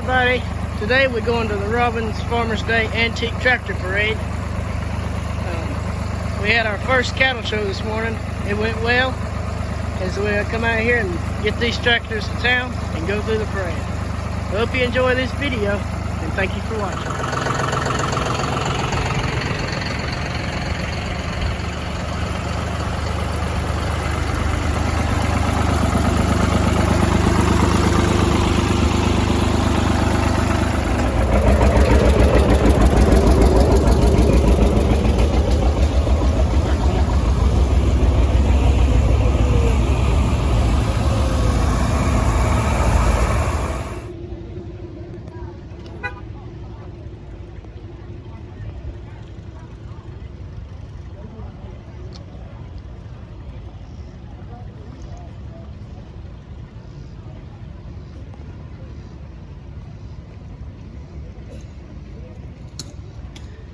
everybody. Today we're going to the Robbins Farmers Day Antique Tractor Parade. We had our first cattle show this morning. It went well. And so we'll come out here and get these tractors to town and go through the parade. I hope you enjoy this video and thank you for watching.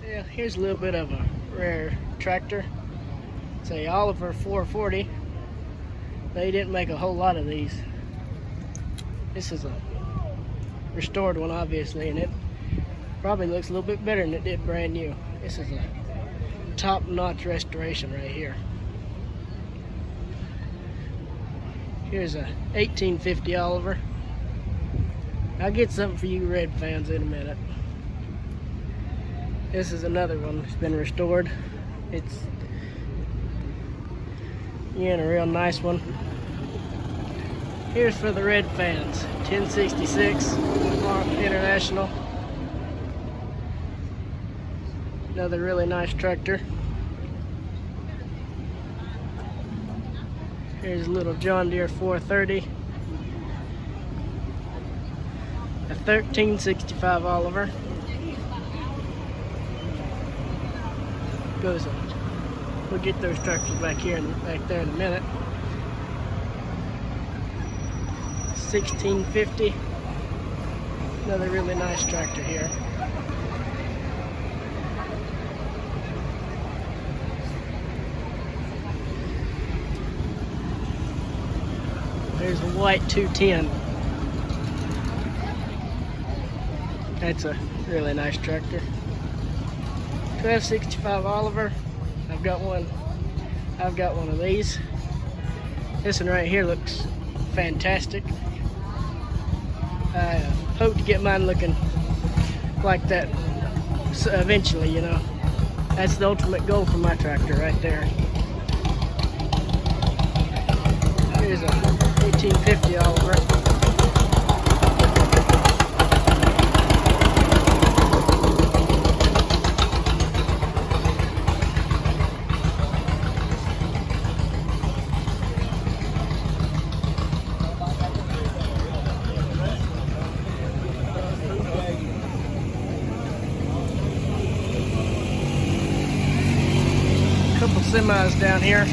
Yeah, here's a little bit of a rare tractor. It's a Oliver 440. They didn't make a whole lot of these. This is a restored one, obviously, and it probably looks a little bit better than it did brand new. This is a top-notch restoration right here. Here's a 1850 Oliver. I'll get something for you red fans in a minute. This is another one that's been restored. It's a real nice one. Here's for the red fans, 1066 International. Another really nice tractor. Here's a little John Deere 430. A 1365 Oliver. Goes on. We'll get those tractors back here and back there in a minute. 1650. Another really nice tractor here. There's a white 210. That's a really nice tractor. 1265 Oliver. I've got one of these. This one right here looks fantastic. I hope to get mine looking like that eventually, you know. That's the ultimate goal for my tractor right there. Here's a 1850 Oliver. Couple semis down here.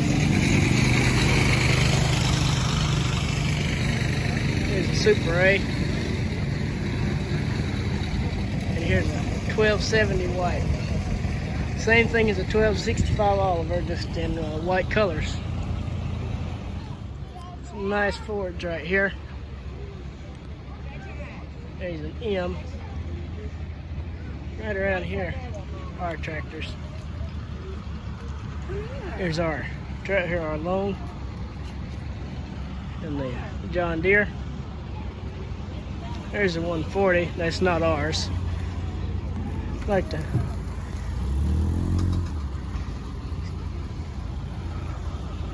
Here's a Super A. And here's a 1270 white. Same thing as a 1265 Oliver, just in white colors. Some nice Fords right here. There's an M. Right around here, our tractors. Here's our loan and the John Deere. There's a 140. That's not ours. I'd like to.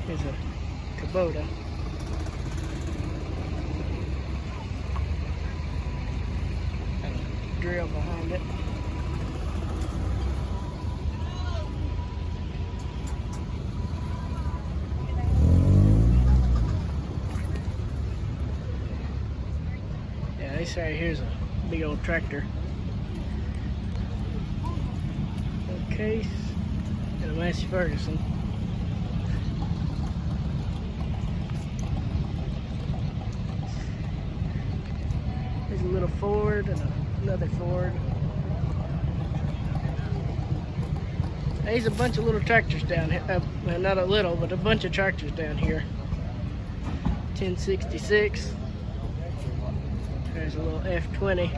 Here's a Kubota. And a drill behind it. This right here's a big old tractor. A case and a Massey Ferguson. There's a little Ford and another Ford. There's a bunch of little tractors down here. Not a little, but a bunch of tractors down here. 1066. There's a little F20.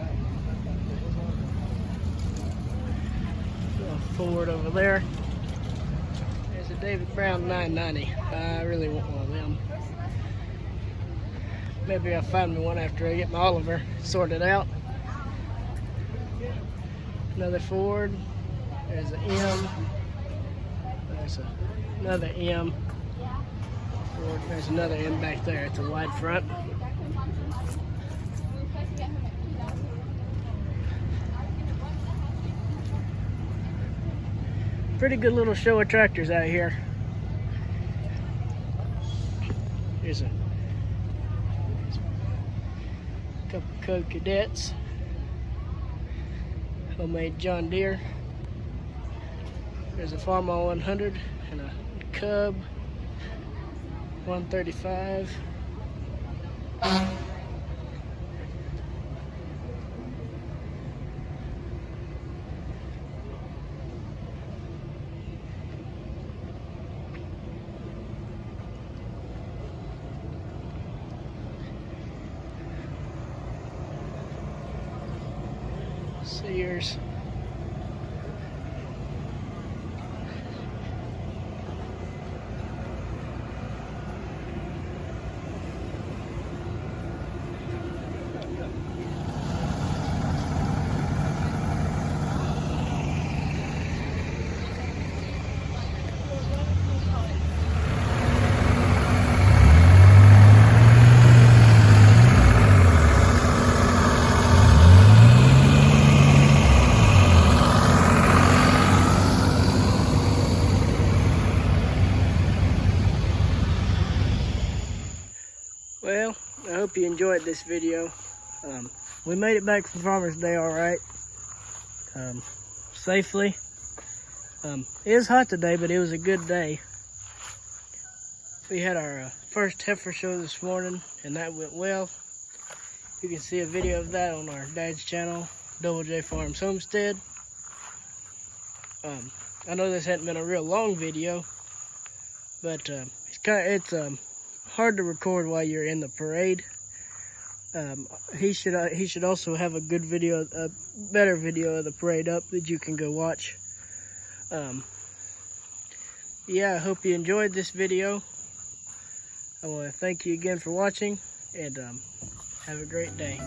Little Ford over there. There's a David Brown 990. I really want one of them. Maybe I'll find me one after I get my Oliver sorted out. Another Ford. There's an M. There's another M. Ford. There's another M back there. It's a wide front. Pretty good little show of tractors out here. Here's a couple Code Cadets. Homemade John Deere. There's a Farmall 100 and a Cub 135. Sears. Well, I hope you enjoyed this video. We made it back from Farmer's Day all right, safely. It was hot today, but it was a good day. We had our first heifer show this morning, and that went well. You can see a video of that on our dad's channel, Double J Farms Homestead. I know this hasn't been a real long video, but it's hard to record while you're in the parade. He should also have a good video, a better video of the parade up that you can go watch. Yeah, I hope you enjoyed this video. I want to thank you again for watching, and have a great day.